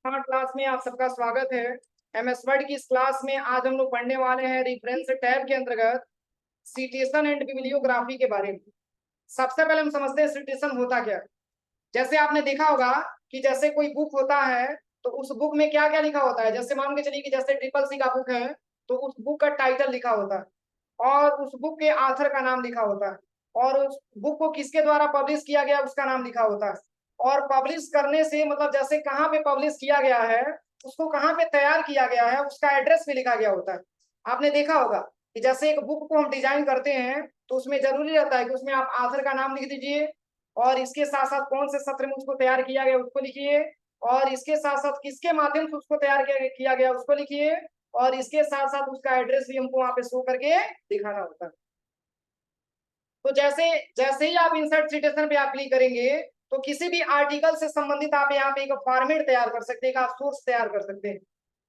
हाँ, क्लास में आप सबका स्वागत है। एमएस वर्ड की इस क्लास में आज हम लोग पढ़ने वाले हैं रेफरेंस टैब के अंतर्गत सिटेशन एंड बिब्लियोग्राफी के बारे में। सबसे पहले हम समझते हैं सिटेशन होता क्या है। जैसे आपने देखा होगा कि जैसे कोई बुक होता है तो उस बुक में क्या क्या लिखा होता है। जैसे मान के चलिए कि जैसे ट्रिपल सी का बुक है तो उस बुक का टाइटल लिखा होता है और उस बुक के आथर का नाम लिखा होता है और उस बुक को किसके द्वारा पब्लिश किया गया उसका नाम लिखा होता है। और पब्लिश करने से मतलब जैसे कहाँ पे पब्लिश किया गया है, उसको कहाँ पे तैयार किया गया है, उसका एड्रेस भी लिखा गया होता है। आपने देखा होगा कि जैसे एक बुक को हम डिजाइन करते हैं तो उसमें जरूरी रहता है कि उसमें आप आथर का नाम लिख दीजिए और इसके साथ साथ कौन से सत्र में उसको तैयार किया गया उसको लिखिए और इसके साथ साथ किसके माध्यम से उसको तैयार किया गया उसको लिखिए और इसके साथ साथ उसका एड्रेस भी हमको वहां पे शो करके दिखाना होता है। तो जैसे जैसे ही आप इंसर्ट सिटेशन पे आप क्लिक करेंगे तो किसी भी आर्टिकल से संबंधित आप यहाँ पे एक फॉर्मेट तैयार कर सकते हैं, एक आप सोर्स तैयार कर सकते हैं।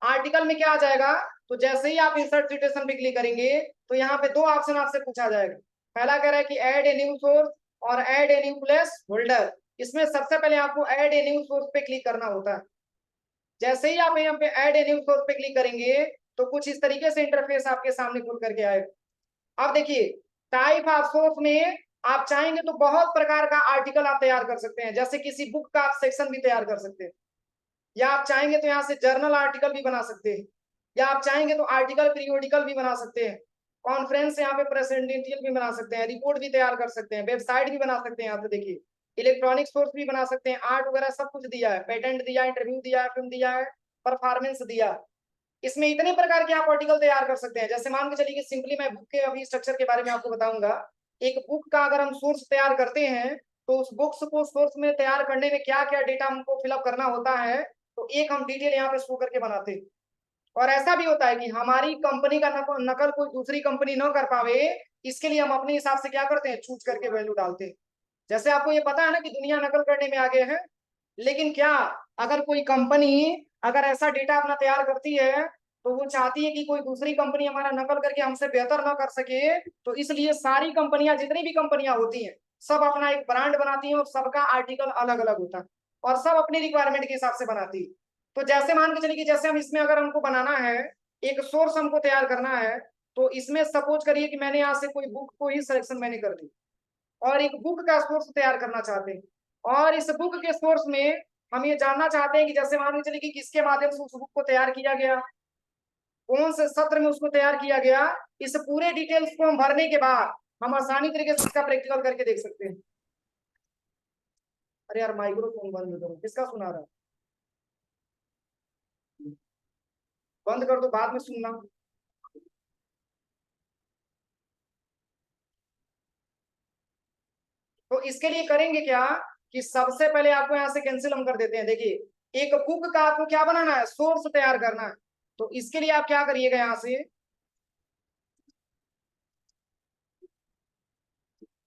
आर्टिकल में क्या आ जाएगा, तो जैसे ही आप इंसर्ट सिटेशन पे क्लिक करेंगे तो यहाँ पे दो ऑप्शन आपसे पूछा जाएगा। पहला कह रहा है कि ऐड ए न्यू सोर्स और add a new place holder. इसमें सबसे पहले आपको ऐड ए न्यू सोर्स पे क्लिक करना होता है। जैसे ही आप यहाँ पे ऐड ए न्यू सोर्स पे क्लिक करेंगे तो कुछ इस तरीके से इंटरफेस आपके सामने खुल करके आएगा। अब देखिए, टाइप ऑफ सोर्स में आप चाहेंगे तो बहुत प्रकार का आर्टिकल आप तैयार कर सकते हैं। जैसे किसी बुक का आप सेक्शन भी तैयार कर सकते हैं या आप चाहेंगे तो यहाँ से जर्नल आर्टिकल भी बना सकते हैं या आप चाहेंगे तो आर्टिकल पीरियोडिकल भी बना सकते हैं, कॉन्फ्रेंस यहाँ पे प्रेजेंटेटिव भी बना सकते हैं, रिपोर्ट भी तैयार कर सकते हैं, वेबसाइट भी बना सकते हैं। यहाँ पे देखिए इलेक्ट्रॉनिक सोर्स भी बना सकते हैं, आर्ट वगैरह सब कुछ दिया है, पेटेंट दिया है, इंटरव्यू दिया है, फिल्म दिया है, परफॉर्मेंस दिया है। इसमें इतने प्रकार के आप आर्टिकल तैयार कर सकते हैं। जैसे मान के चलिए कि सिंपली मैं बुक के अभी स्ट्रक्चर के बारे में आपको बताऊंगा। एक बुक का अगर हम सोर्स तैयार करते हैं तो उस बुक्स को सोर्स में तैयार करने में क्या क्या डेटा हमको फिलअप करना होता है, तो एक हम डिटेल यहाँ पे शो करके बनाते हैं। और ऐसा भी होता है कि हमारी कंपनी का नकल कोई दूसरी कंपनी न कर पावे, इसके लिए हम अपने हिसाब से क्या करते हैं, चूज करके वैल्यू डालते हैं। जैसे आपको ये पता है ना कि दुनिया नकल करने में आगे है, लेकिन क्या अगर कोई कंपनी अगर ऐसा डेटा अपना तैयार करती है तो वो चाहती है कि कोई दूसरी कंपनी हमारा नकल करके हमसे बेहतर ना कर सके, तो इसलिए सारी कंपनियां जितनी भी कंपनियां होती हैं सब अपना एक ब्रांड बनाती हैं और सबका आर्टिकल अलग अलग होता है और सब अपनी रिक्वायरमेंट के हिसाब से बनाती है। तो जैसे मान के चलिए कि जैसे हम इसमें अगर हमको बनाना है, एक सोर्स हमको तैयार करना है, तो इसमें सपोज करिए कि मैंने यहाँ से कोई बुक को ही सिलेक्शन मैंने कर दी और एक बुक का सोर्स तैयार करना चाहते हैं और इस बुक के सोर्स में हम ये जानना चाहते हैं कि जैसे मान के चलिए कि किसके माध्यम से उस बुक को तैयार किया गया, कौन से सत्र में उसको तैयार किया गया। इस पूरे डिटेल्स को हम भरने के बाद हम आसानी तरीके से इसका प्रैक्टिकल करके देख सकते हैं। अरे यार माइक्रोफोन बंद करो, किसका सुना रहा है, बंद कर दो बाद में सुनना। तो इसके लिए करेंगे क्या कि सबसे पहले आपको यहाँ से कैंसिल हम कर देते हैं। देखिए एक बुक का आपको क्या बनाना है, सोर्स तैयार करना है। तो इसके लिए आप क्या करिएगा, यहाँ से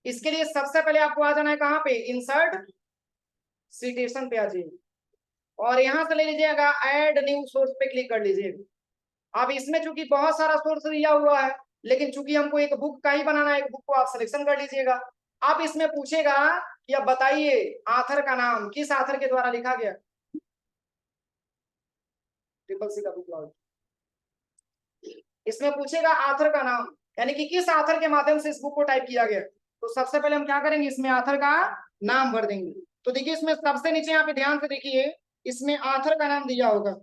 इसके लिए सबसे पहले आपको आ जाना है कहाँ पे, इंसर्ट सिटेशन पे आ जाइए और यहाँ से ले लीजिएगा ऐड न्यू सोर्स पे क्लिक कर लीजिएगा। अब इसमें चूंकि बहुत सारा सोर्स दिया हुआ है, लेकिन चूंकि हमको एक बुक का ही बनाना है, एक बुक को आप सिलेक्शन कर लीजिएगा। अब इसमें पूछेगा कि अब बताइए आथर का नाम किस आथर के द्वारा लिखा गया, ट्रिपल सी का बुक। इसमें पूछेगा आथर का नाम, यानी कि किस आथर के माध्यम से इस बुक को टाइप किया गया। तो सबसे पहले हम क्या करेंगे, इसमें आथर का नाम भर देंगे। तो देखिए इसमें सबसे नीचे यहाँ पे ध्यान से देखिए, इसमें आथर का नाम दिया होगा।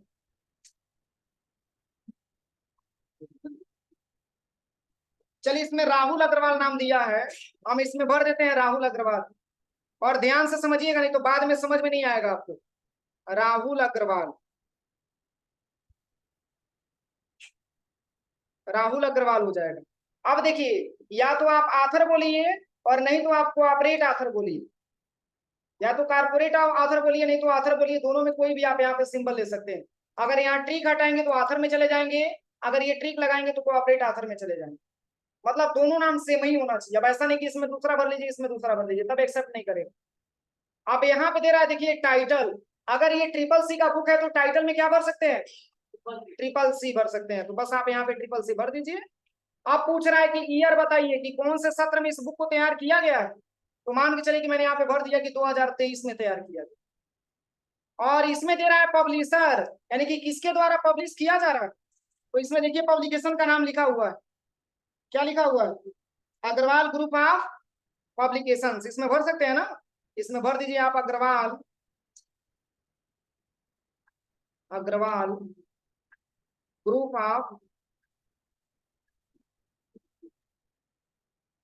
चलिए इसमें राहुल अग्रवाल नाम दिया है, हम इसमें भर देते हैं राहुल अग्रवाल। और ध्यान से समझिएगा नहीं तो बाद में समझ में नहीं आएगा आपको। राहुल अग्रवाल, राहुल अग्रवाल हो जाएगा। अब देखिए या तो आप आथर बोलिए और नहीं तो आप कोऑपरेट आथर बोलिए, या तो कारपोरेट आथर बोलिए नहीं तो आथर बोलिए, दोनों में कोई भी आप यहाँ पे सिंबल ले सकते हैं। अगर यहाँ ट्रिक हटाएंगे तो आथर में चले जाएंगे, अगर ये ट्रिक लगाएंगे तो कोऑपरेट आथर में चले जाएंगे। मतलब दोनों नाम सेम ही होना चाहिए। अब ऐसा नहीं कि इसमें दूसरा भर लीजिए इसमें दूसरा भर लीजिए, तब एक्सेप्ट नहीं करेगा। अब यहाँ पे दे रहा है देखिए टाइटल, अगर ये ट्रिपल सी का बुक है तो टाइटल में क्या भर सकते हैं, ट्रिपल सी भर सकते हैं। तो बस आप यहाँ पे ट्रिपल सी भर दीजिए। अब पूछ रहा है कि ईयर बताइए कि कौन से सत्र में इस बुक को तैयार किया गया है। तो मान के चलिए कि मैंने यहाँ पे भर दिया कि 2023 में तैयार किया गया। और इसमें दे रहा है पब्लिशर, यानी कि किसके द्वारा पब्लिश किया जा रहा है। तो इसमें देखिए पब्लिकेशन का नाम लिखा हुआ है, क्या लिखा हुआ है, अग्रवाल ग्रुप ऑफ पब्लिकेशंस। इसमें भर सकते हैं ना, इसमें भर दीजिए आप Agarwal, Agarwal group of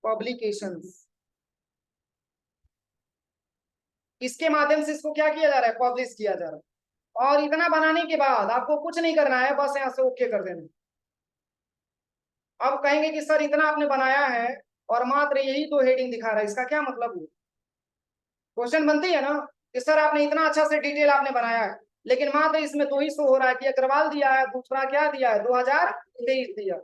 publications. इसके माध्यम से इसको क्या किया जा रहा है, पब्लिश किया जा रहा है। और इतना बनाने के बाद आपको कुछ नहीं करना है, बस यहाँ से ओके कर देना। अब कहेंगे कि सर इतना आपने बनाया है और मात्र यही तो हेडिंग दिखा रहा है, इसका क्या मतलब हुआ। क्वेश्चन बनती है ना कि सर आपने इतना अच्छा से डिटेल आपने बनाया है, लेकिन मात्र इसमें दो ही शो हो रहा है कि अग्रवाल दिया है, दूसरा क्या दिया है 2023 दिया।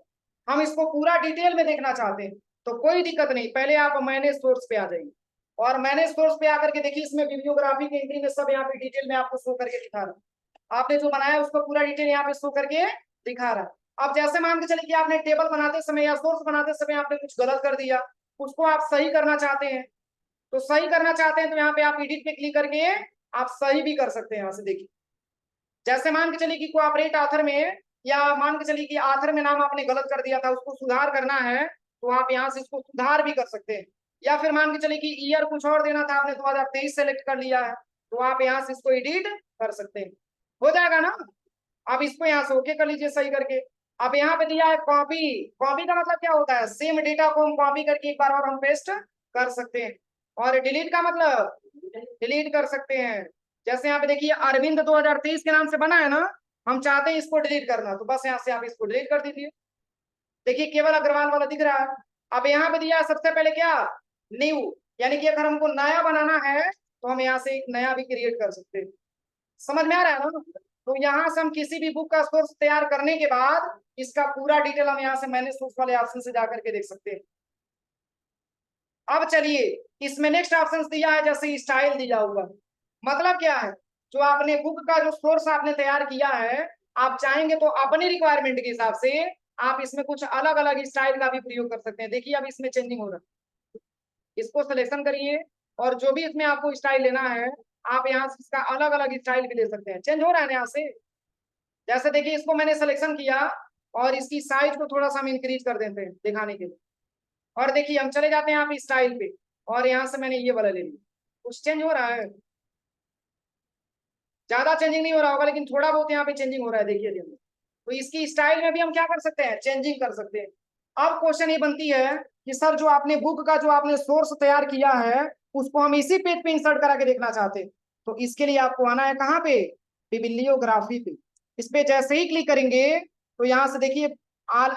हम इसको पूरा डिटेल में देखना चाहते हैं, तो कोई दिक्कत नहीं, पहले आप मैनेज सोर्स पे आ जाइए और मैनेज सोर्स पे आकर के देखिए, इसमें बिब्लियोग्राफी की एंट्री में सब यहाँ पे डिटेल में आपको शो करके दिखा रहा। आपने जो बनाया उसको पूरा डिटेल यहाँ पे शो करके दिखा रहा। अब जैसे मान के चलिए कि आपने टेबल बनाते समय या सोर्स बनाते समय आपने कुछ गलत कर दिया, उसको आप सही करना चाहते हैं, तो सही करना चाहते हैं तो यहाँ पे आप एडिट पे क्लिक करके आप सही भी कर सकते हैं। यहाँ से देखिए, जैसे मान के चलिए कि कोऑपरेट ऑथर में, या मान के चलिए कि ऑथर में नाम आपने गलत कर दिया था, उसको सुधार करना है तो आप यहाँ से इसको सुधार भी कर सकते हैं। या फिर मान के चलिए कि ईयर कुछ और देना था, आपने 2023 सेलेक्ट कर लिया है, तो आप यहाँ से इसको एडिट कर सकते हैं, हो जाएगा ना। अब इसको यहाँ से ओके कर लीजिए सही करके। अब यहाँ पे दिया है कॉपी, कॉपी का मतलब क्या होता है, सेम डेटा को हम कॉपी करके एक बार और हम पेस्ट कर सकते हैं। और डिलीट का मतलब डिलीट कर सकते हैं। जैसे यहाँ पे देखिए अरविंद 2023 के नाम से बना है ना, हम चाहते हैं इसको डिलीट करना, तो बस यहाँ से आप इसको डिलीट कर दीजिए। देखिए केवल अग्रवाल वाला दिख रहा है। अब यहाँ पे दिया सबसे पहले क्या, न्यू, यानी कि अगर हमको नया बनाना है तो हम यहाँ से एक नया भी क्रिएट कर सकते हैं। समझ में आ रहा है ना। तो यहाँ से हम किसी भी बुक का सोर्स तैयार करने के बाद इसका पूरा डिटेल हम यहाँ से मैनेज सोर्स वाले ऑप्शन से जाकर के देख सकते हैं। अब चलिए इसमें नेक्स्ट ऑप्शन दिया है जैसे स्टाइल दिया हुआ, मतलब क्या है, जो आपने बुक का जो सोर्स आपने तैयार किया है, आप चाहेंगे तो अपनी रिक्वायरमेंट के हिसाब से आप इसमें कुछ अलग अलग स्टाइल का भी प्रयोग कर सकते हैं। देखिए अब इसमें चेंजिंग हो रहा है, इसको सिलेक्शन करिए और जो भी इसमें आपको स्टाइल लेना है आप यहाँ से इसका अलग अलग स्टाइल भी ले सकते हैं। चेंज हो रहा है यहाँ से, जैसे देखिए इसको मैंने सिलेक्शन किया और इसकी साइज को थोड़ा सा हम इंक्रीज कर देते हैं दिखाने के लिए। और देखिए हम चले जाते हैं यहाँ पे स्टाइल पे और यहाँ से मैंने ये वाला ले लिया, कुछ चेंज हो रहा है, ज्यादा चेंजिंग नहीं हो रहा होगा लेकिन थोड़ा बहुत यहाँ पे चेंजिंग हो रहा है, देखिए। तो इसकी स्टाइल में भी हम क्या कर सकते हैं, चेंजिंग कर सकते हैं। अब क्वेश्चन ये बनती है कि सर जो आपने बुक का जो आपने सोर्स तैयार किया है उसको हम इसी पेज पे इंसर्ट करा के देखना चाहते हैं, तो इसके लिए आपको आना है कहाँ पे, बिब्लियोग्राफी पे। इस पे जैसे ही क्लिक करेंगे तो यहाँ से देखिए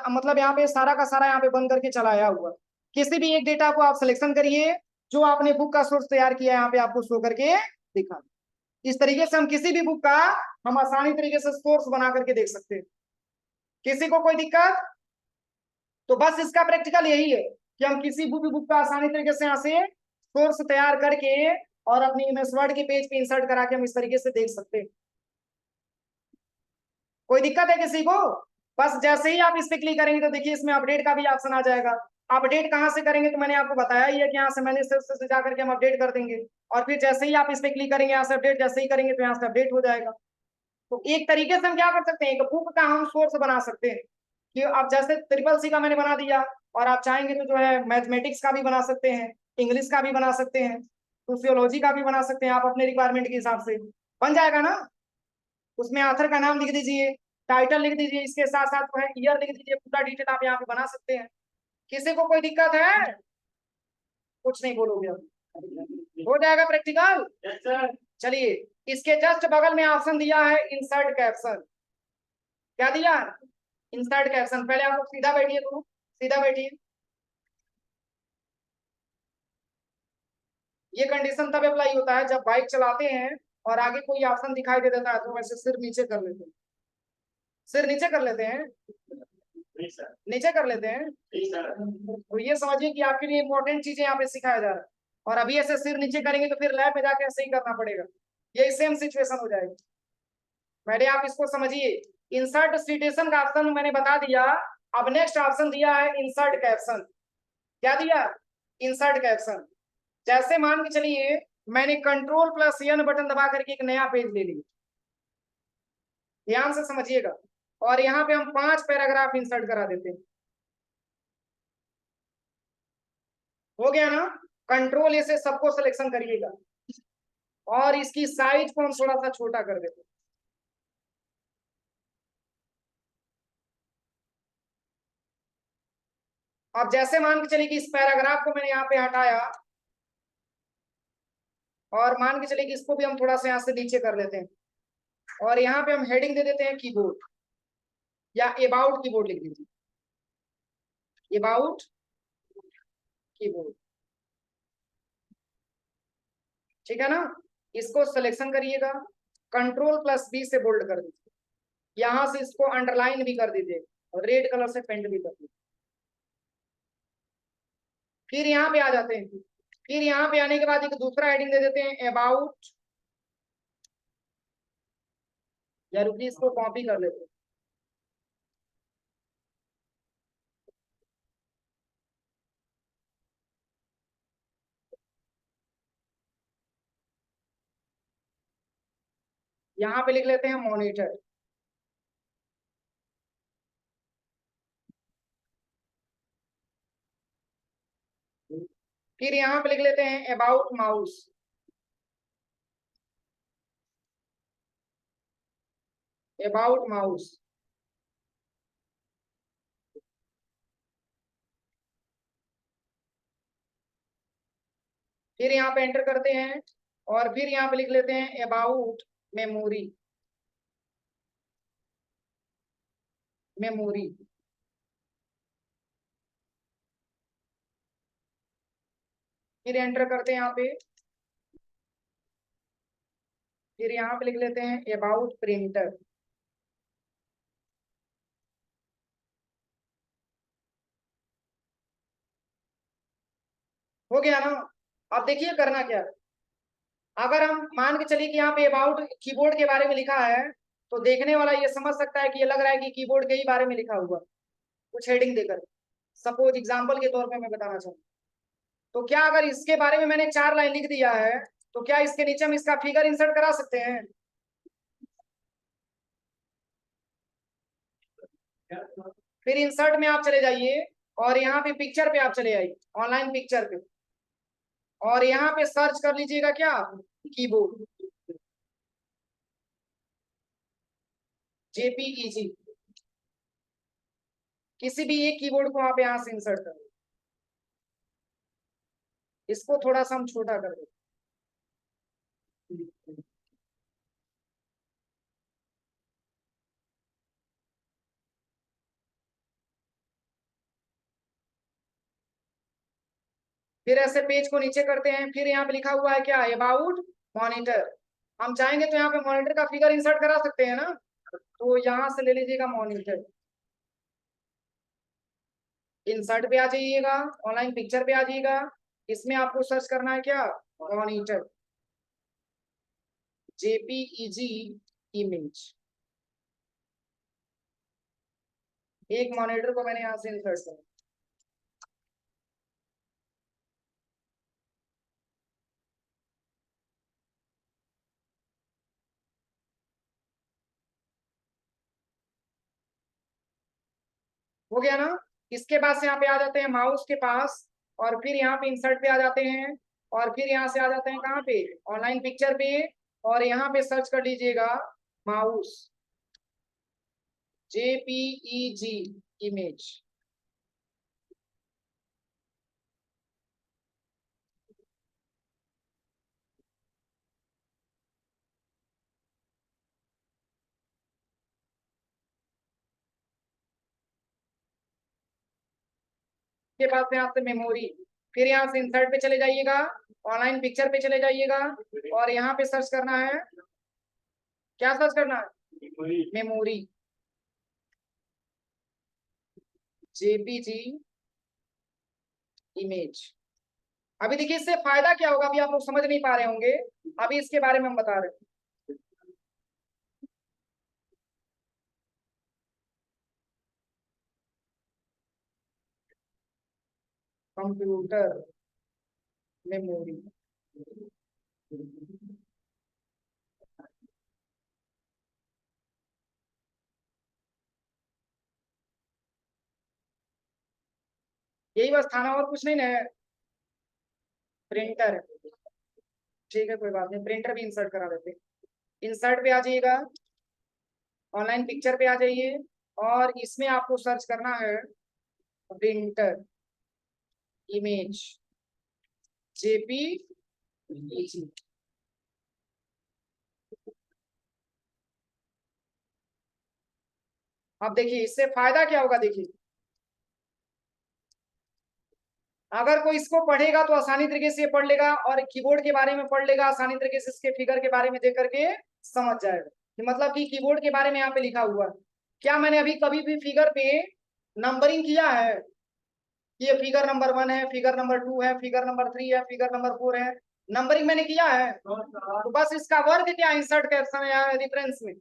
मतलब यहाँ पे सारा का सारा यहाँ पे बंद करके चला आया हुआ। किसी भी एक डेटा को आप सिलेक्शन करिए, जो आपने बुक का सोर्स तैयार किया है यहाँ पे आपको शो करके दिखा। इस तरीके से हम किसी भी बुक का हम आसानी तरीके से सोर्स बना करके देख सकते हैं। किसी को कोई दिक्कत, तो बस इसका प्रैक्टिकल यही है कि हम किसी बुक का आसानी तरीके से यहाँ से सोर्स तैयार करके और अपनी एमएस वर्ड के पेज पे इंसर्ट करा के हम इस तरीके से देख सकते हैं। कोई दिक्कत है किसी को, बस जैसे ही आप इस पे क्लिक करेंगे तो देखिए इसमें अपडेट का भी ऑप्शन आ जाएगा। अपडेट कहाँ से करेंगे तो मैंने आपको बताया ही है कि यहाँ से मैंने से जाकर के हम अपडेट कर देंगे, और फिर जैसे ही आप इस पे क्लिक करेंगे यहाँ से अपडेट जैसे ही करेंगे तो यहाँ से अपडेट हो जाएगा। तो एक तरीके से हम क्या कर सकते हैं, एक बुक का हम सोर्स बना सकते हैं कि आप जैसे ट्रिपल सी का मैंने बना दिया, और आप चाहेंगे तो जो है मैथमेटिक्स का भी बना सकते हैं, इंग्लिश का भी बना सकते हैं, सोशियोलॉजी का भी बना सकते हैं, आप अपने रिक्वायरमेंट के हिसाब से बन जाएगा ना। उसमें ऑथर का नाम लिख दीजिए, टाइटल लिख दीजिए, इसके साथ साथ जो है ईयर लिख दीजिए, पूरा डिटेल आप यहाँ पे बना सकते हैं। किसी को कोई दिक्कत है, कुछ नहीं बोलोगे अब, हो जाएगा प्रैक्टिकल। चलिए इसके जस्ट बगल में ऑप्शन दिया है इंसर्ट कैप्शन, क्या दिया, इंसर्ट कैप्शन। पहले आप लोग सीधा बैठिए, तो सीधा बैठिए। ये कंडीशन तब अप्लाई होता है जब बाइक चलाते हैं और आगे कोई ऑप्शन दिखाई दे देता है तो वैसे सिर नीचे कर लेते हैं, सिर नीचे कर लेते हैं, नीचे कर लेते हैं। तो ये समझिए कि आपके लिए इंपॉर्टेंट चीजें यहाँ पे सिखाया जा रहा है, और अभी ऐसे सिर नीचे करेंगे तो फिर लैब में जाके ऐसे ही करना पड़ेगा, यही सेम सिचुएशन हो जाएगी। पहले आप इसको समझिए, इंसर्ट सिटेशन का ऑप्शन मैंने बता दिया। अब नेक्स्ट ऑप्शन दिया है इंसर्ट कैप्शन, क्या दिया, इंसर्ट कैप्शन। जैसे मान के चलिए मैंने कंट्रोल प्लस एन बटन दबा करके एक नया पेज ले लिया, ध्यान से समझिएगा। और यहाँ पे हम 5 पैराग्राफ इंसर्ट करा देते हैं। हो गया ना? कंट्रोल ए से सबको सिलेक्शन करिएगा और इसकी साइज को हम थोड़ा सा छोटा कर देते हैं। अब जैसे मान के चलिए कि इस पैराग्राफ को मैंने यहाँ पे हटाया और मान के चलिए कि इसको भी हम थोड़ा सा यहाँ से नीचे कर लेते हैं और यहाँ पे हम हेडिंग दे देते हैं कीबोर्ड या अबाउट कीबोर्ड लिख दीजिए, अबाउट कीबोर्ड। ठीक है ना? इसको सिलेक्शन करिएगा, कंट्रोल प्लस बी से बोल्ड कर दीजिए, यहां से इसको अंडरलाइन भी कर दीजिए और रेड कलर से पेंट भी कर दीजिए। फिर यहाँ पे आ जाते हैं, फिर यहाँ पे आने के बाद एक दूसरा हेडिंग दे देते हैं अबाउट, या रुकिए इसको कॉपी कर लेते हैं। यहाँ पे लिख लेते हैं मॉनिटर। फिर यहाँ पे लिख लेते हैं अबाउट माउस, अबाउट माउस। फिर यहाँ पे एंटर करते हैं और फिर यहाँ पे लिख लेते हैं अबाउट मेमोरी, मेमोरी। फिर एंटर करते हैं यहाँ पे, फिर यहाँ पे लिख लेते हैं अबाउट प्रिंटर। हो गया ना? अब देखिए करना क्या है। अगर हम मान के चलिए कि यहाँ पे अबाउट कीबोर्ड के बारे में लिखा है तो देखने वाला ये समझ सकता है कि ये लग रहा है कि कीबोर्ड के ही बारे में लिखा हुआ कुछ हेडिंग देकर, सपोज एग्जांपल के तौर पे मैं बताना चाहूँ। तो क्या अगर इसके बारे में मैंने 4 लाइन लिख दिया है तो क्या इसके नीचे हम इसका फिगर इंसर्ट करा सकते हैं? फिर इंसर्ट में आप चले जाइए और यहाँ पे पिक्चर पे आप चले आइए, ऑनलाइन पिक्चर पे, और यहाँ पे सर्च कर लीजिएगा क्या, कीबोर्ड, जेपीईजी। किसी भी एक कीबोर्ड को आप यहाँ से इंसर्ट करें, इसको थोड़ा सा हम छोटा कर दें। फिर ऐसे पेज को नीचे करते हैं, फिर यहाँ पे लिखा हुआ है क्या, अबाउट मॉनिटर। हम चाहेंगे तो यहाँ पे मॉनिटर का फिगर इंसर्ट करा सकते हैं ना, तो यहाँ से ले लीजिएगा मॉनिटर, इंसर्ट पे आ जाइएगा, ऑनलाइन पिक्चर पे आ जाइएगा, इसमें आपको सर्च करना है क्या, मॉनिटर, जेपीईजी इमेज। एक मॉनिटर को मैंने यहाँ से इंसर्ट किया। हो गया ना? इसके बाद से यहाँ पे आ जाते हैं माउस के पास और फिर यहाँ पे इंसर्ट पे आ जाते हैं और फिर यहाँ से आ जाते हैं कहाँ पे, ऑनलाइन पिक्चर पे, और यहाँ पे सर्च कर लीजिएगा माउस, जेपीईजी इमेज। के पास यहाँ से मेमोरी, फिर यहाँ से इंसर्ट पे चले जाइएगा, ऑनलाइन पिक्चर पे चले जाइएगा और यहाँ पे सर्च करना है, क्या सर्च करना है, मेमोरी, जेपीजी इमेज। अभी देखिए इससे फायदा क्या होगा, अभी आप लोग समझ नहीं पा रहे होंगे, अभी इसके बारे में हम बता रहे हैं। कंप्यूटर मेमोरी, यही बस था ना, और कुछ नहीं ना है। प्रिंटर, ठीक है कोई बात नहीं, प्रिंटर भी इंसर्ट करा देते। इंसर्ट पे आ जाइएगा, ऑनलाइन पिक्चर पे आ जाइए, और इसमें आपको सर्च करना है प्रिंटर इमेज जेपी। अब देखिए इससे फायदा क्या होगा, देखिए अगर कोई इसको पढ़ेगा तो आसानी तरीके से पढ़ लेगा, और कीबोर्ड के बारे में पढ़ लेगा आसानी तरीके से, इसके फिगर के बारे में देख करके समझ जाएगा कि मतलब कि कीबोर्ड के बारे में यहाँ पे लिखा हुआ है। क्या मैंने अभी कभी भी फिगर पे नंबरिंग किया है? ये फिगर नंबर 1 है, फिगर नंबर 2 है, फिगर नंबर 3 है, फिगर नंबर 4 है, नंबरिंग मैंने किया है? तो बस इसका वर्क क्या, इंसर्ट कैप्शन या रेफरेंस में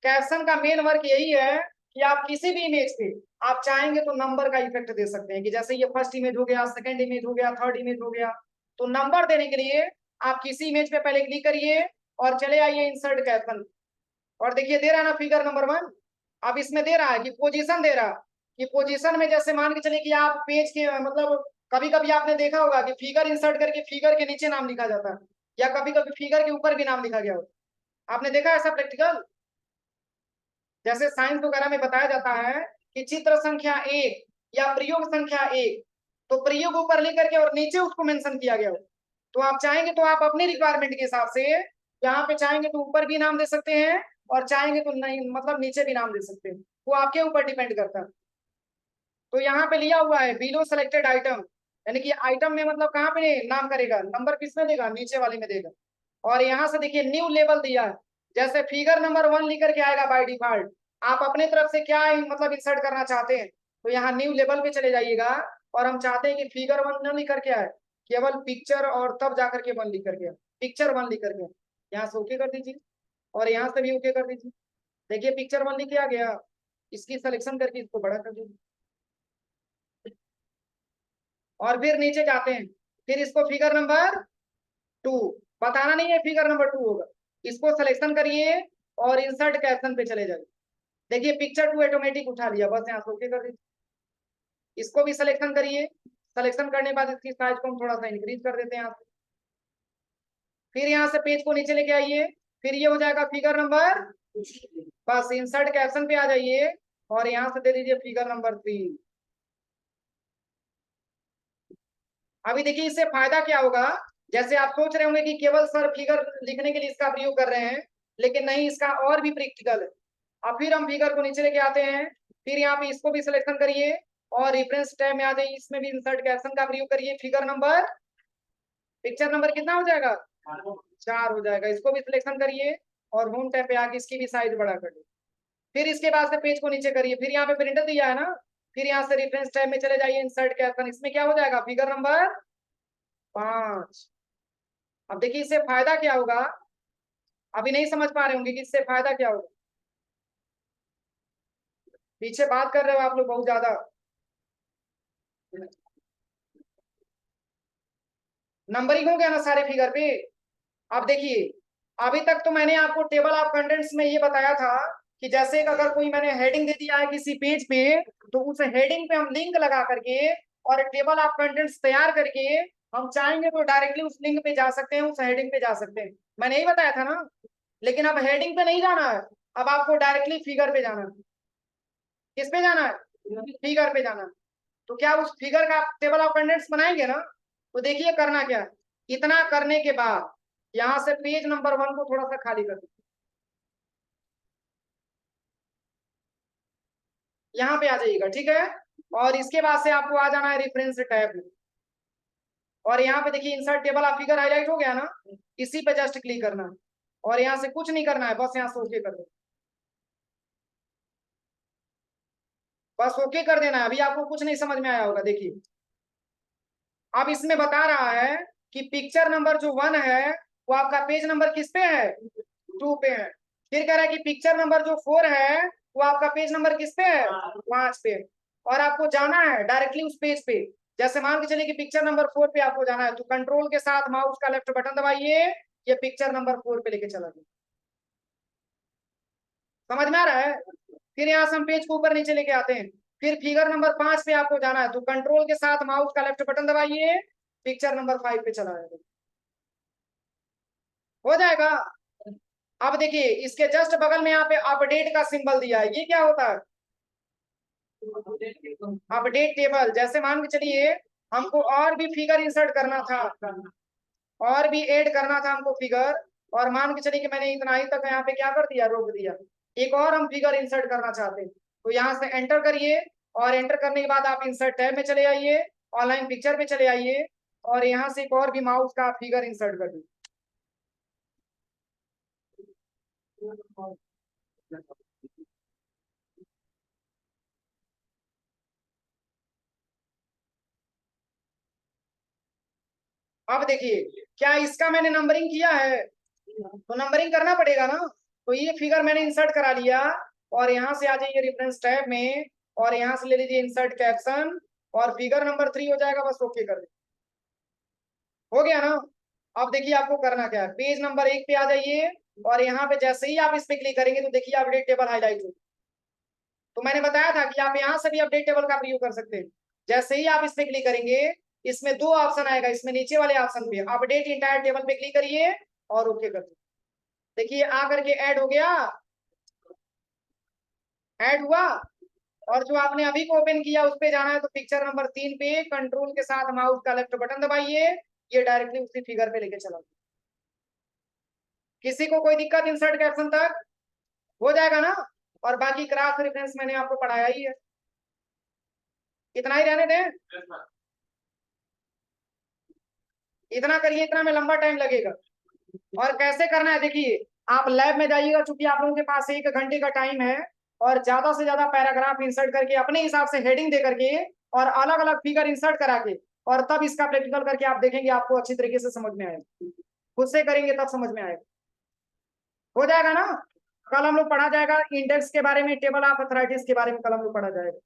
कैप्शन का मेन वर्क यही है कि आप किसी भी इमेज पे आप चाहेंगे तो नंबर का इफेक्ट दे सकते हैं, कि जैसे ये फर्स्ट इमेज हो गया, सेकंड इमेज हो गया, थर्ड इमेज हो गया, तो नंबर देने के लिए आप किसी इमेज पे पहले क्लिक करिए और चले आइए इंसर्ट कैप्शन, और देखिए दे रहा है ना फिगर नंबर 1। अब इसमें दे रहा है कि पोजीशन दे रहा है, कि पोजीशन में जैसे मान के चले कि आप पेज के मतलब कभी कभी आपने देखा होगा कि फिगर इंसर्ट करके फिगर के नीचे नाम लिखा जाता है, या कभी कभी फिगर के ऊपर भी नाम लिखा गया हो। आपने देखा ऐसा प्रैक्टिकल? जैसे साइंस वगैरह में बताया जाता है कि चित्र संख्या 1 या प्रयोग संख्या 1, तो प्रयोग ऊपर लिख करके और नीचे उसको मेंशन किया गया हो। तो आप चाहेंगे तो आप अपनी रिक्वायरमेंट के हिसाब से यहाँ पे चाहेंगे तो ऊपर भी नाम दे सकते हैं, और चाहेंगे तो नहीं मतलब नीचे भी नाम दे सकते हैं, वो आपके ऊपर डिपेंड करता है। तो यहाँ पे लिया हुआ है बिलो सेलेक्टेड आइटम, यानी कि आइटम में मतलब कहाँ पे नाम करेगा, नंबर किसमें देगा, नीचे वाले में देगा। और यहाँ से देखिए न्यू लेवल दिया है, जैसे फिगर नंबर 1 लिख करके आएगा बाय डिफॉल्ट, आप अपने तरफ से क्या मतलब इंसर्ट करना चाहते हैं, तो यहाँ न्यू लेवल पे चले जाइएगा, और हम चाहते हैं कि फिगर 1 न लिख करके आए, केवल पिक्चर, और तब जाकर के 1 लिख करके, पिक्चर 1 लिख करके यहाँ से ओके कर दीजिए, और यहाँ से भी ओके कर दीजिए। देखिए पिक्चर 1 लिख के आ गया, इसकी सिलेक्शन करके इसको बड़ा कर दीजिए, और फिर नीचे जाते हैं, फिर इसको फिगर नंबर 2 बताना नहीं है, फिगर नंबर 2 होगा, इसको सिलेक्शन करिए और इंसर्ट कैप्शन पे चले जाइए। देखिए पिक्चर 2 ऑटोमेटिक उठा लिया, बस यहाँ से ओके कर दीजिए। इसको भी सिलेक्शन करिए, सिलेक्शन करने के बाद इसकी साइज को हम थोड़ा सा इंक्रीज कर देते हैं यहाँ से, फिर यहाँ से पेज को नीचे लेके आइए, फिर ये हो जाएगा फिगर नंबर, बस इंसर्ट कैप्शन पे आ जाइए, और यहाँ से दे दीजिए फिगर नंबर 3। अभी देखिए इससे फायदा क्या होगा, जैसे आप सोच रहे होंगे कि केवल सर फिगर लिखने के लिए इसका प्रयोग कर रहे हैं, लेकिन नहीं, इसका और भी प्रैक्टिकल है। अब फिर हम फिगर को नीचे लेके आते हैं, फिर यहाँ पे इसको भी सिलेक्शन करिए, और रेफरेंस टैब में आ जाइए, इसमें भी इंसर्ट कैप्शन का प्रयोग करिए, फिगर नंबर, पिक्चर नंबर कितना हो जाएगा, 4 हो जाएगा, इसको भी सिलेक्शन करिए, और होम टैब पे आके इसकी भी साइज बड़ा कर लीजिए। फिर इसके बाद से पेज को नीचे करिए, फिर यहाँ पे प्रिंटर दिया है ना, फिर यहाँ से रेफरेंस टैब में चले जाइए, इंसर्ट कैप्शन, इसमें क्या हो जाएगा, फिगर नंबर 5। अब देखिए इससे फायदा क्या होगा, अभी नहीं समझ पा रहे होंगे कि इससे फायदा क्या होगा, पीछे बात कर रहे हो आप लोग बहुत ज्यादा। नंबरिंग हो गया ना सारे फिगर पे। अब देखिए अभी तक तो मैंने आपको टेबल ऑफ कंटेंट्स में ये बताया था कि जैसे अगर कोई मैंने हेडिंग दे दिया है किसी पेज पे, तो उस हेडिंग पे हम लिंक लगा करके और टेबल ऑफ कंटेंट्स तैयार करके हम चाहेंगे तो डायरेक्टली उस लिंक पे जा सकते हैं, उस हेडिंग पे जा सकते हैं, मैंने यही बताया था ना। लेकिन अब हेडिंग पे नहीं जाना है, अब आपको डायरेक्टली फिगर पे जाना है। किस पे जाना है, फिगर पे जाना है। तो क्या उस फिगर का टेबल ऑफ कंटेंट्स बनाएंगे ना, तो देखिए करना क्या है, इतना करने के बाद यहाँ से पेज नंबर 1 को थोड़ा सा खाली कर दीजिए, यहाँ पे आ जाइएगा, ठीक है। और इसके बाद से आपको आ जाना है रेफरेंस टैब में, और यहाँ पे देखिए insert table of figure highlight हो गया ना, इसी पे जस्ट क्लिक करना है, और यहाँ से कुछ नहीं करना है, बस यहाँ से ओके कर दो, बस ओके कर देना है। अभी आपको कुछ नहीं समझ में आया होगा, देखिए अब इसमें बता रहा है कि पिक्चर नंबर जो 1 है वो आपका पेज नंबर किस पे है, 2 पे है। फिर कह रहा है कि पिक्चर नंबर जो 4 है वो आपका पेज नंबर किस पे है, 5 पे। और आपको जाना है डायरेक्टली उस पेज पे, जैसे मान के चलिए कि पिक्चर नंबर 4 पे आपको जाना है, तो कंट्रोल के साथ माउस का लेफ्ट बटन दबाइए, ये पिक्चर नंबर 4 पे लेके चला गया। समझ में आ रहा है? फिर यहाँ से हम पेज को ऊपर नीचे लेके आते हैं। फिर फिगर नंबर 5 पे आपको जाना है, तो कंट्रोल के साथ माउस का लेफ्ट बटन दबाइए, पिक्चर नंबर 5 पे चला जाएगा, हो जाएगा। अब देखिए इसके जस्ट बगल में यहाँ पे अपडेट का सिंबल दिया है, ये क्या होता है? Update table. जैसे मान के चलिए हमको और भी फिगर इंसर्ट करना था, और भी ऐड करना था हमको फिगर, और मान के चलिए कि मैंने इतना ही तक यहाँ पे क्या कर दिया, रोक दिया। एक और हम फिगर इंसर्ट करना चाहते हैं, तो यहाँ से एंटर करिए, और एंटर करने के बाद आप इंसर्ट टैब में चले आइए, ऑनलाइन पिक्चर पे चले आइए, और यहाँ से एक और भी माउस का फिगर इंसर्ट कर दीजिए। अब देखिए क्या इसका मैंने नंबरिंग किया है, तो नंबरिंग करना पड़ेगा ना। तो ये फिगर मैंने इंसर्ट करा लिया, और यहाँ से आ जाइए रेफरेंस टैब में, और यहाँ से ले लीजिए इंसर्ट कैप्शन, और फिगर नंबर 3 हो जाएगा, बस ओके कर दे, हो गया ना। अब देखिए आपको करना क्या है, पेज नंबर 1 पे आ जाइए, और यहाँ पे जैसे ही आप इस पे क्लिक करेंगे तो देखिए अपडेट टेबल हाईलाइट हो। तो मैंने बताया था कि आप यहाँ से भी अपडेट टेबल का प्रयोग कर सकते हैं। जैसे ही आप इस पे क्लिक करेंगे, इसमें 2 ऑप्शन आएगा, इसमें नीचे वाले ऑप्शन पे अपडेट इंटायर टेबल पे क्लिक करिए, और ओके कर दीजिए। देखिए आकर के ऐड हो गया, ऐड हुआ। और जो आपने अभी को ओपन किया उस पे जाना है, तो पिक्चर नंबर 3 पे कंट्रोल के साथ माउस का लेफ्ट बटन दबाइए, ये डायरेक्टली उसी फिगर पे लेके चला। किसी को कोई दिक्कत इंसर्ट कैप्शन तक? हो जाएगा ना। और बाकी क्रॉस रेफरेंस मैंने आपको पढ़ाया ही है, इतना ही रहने दें, इतना करिए, इतना में लंबा टाइम लगेगा। और कैसे करना है देखिए, आप लैब में जाइएगा, चूंकि आप लोगों के पास 1 घंटे का टाइम है, और ज्यादा से ज्यादा पैराग्राफ इंसर्ट करके अपने हिसाब से हेडिंग दे करके, और अलग अलग फिगर इंसर्ट करा के, और तब इसका प्रैक्टिकल करके आप देखेंगे, आपको अच्छी तरीके से समझ में आएगा। खुद से करेंगे तब समझ में आएगा, हो जाएगा ना। कल हम लोग पढ़ा जाएगा इंडेक्स के बारे में, टेबल ऑफ अथॉरिटीज के बारे में कल हम लोग पढ़ा जाएगा।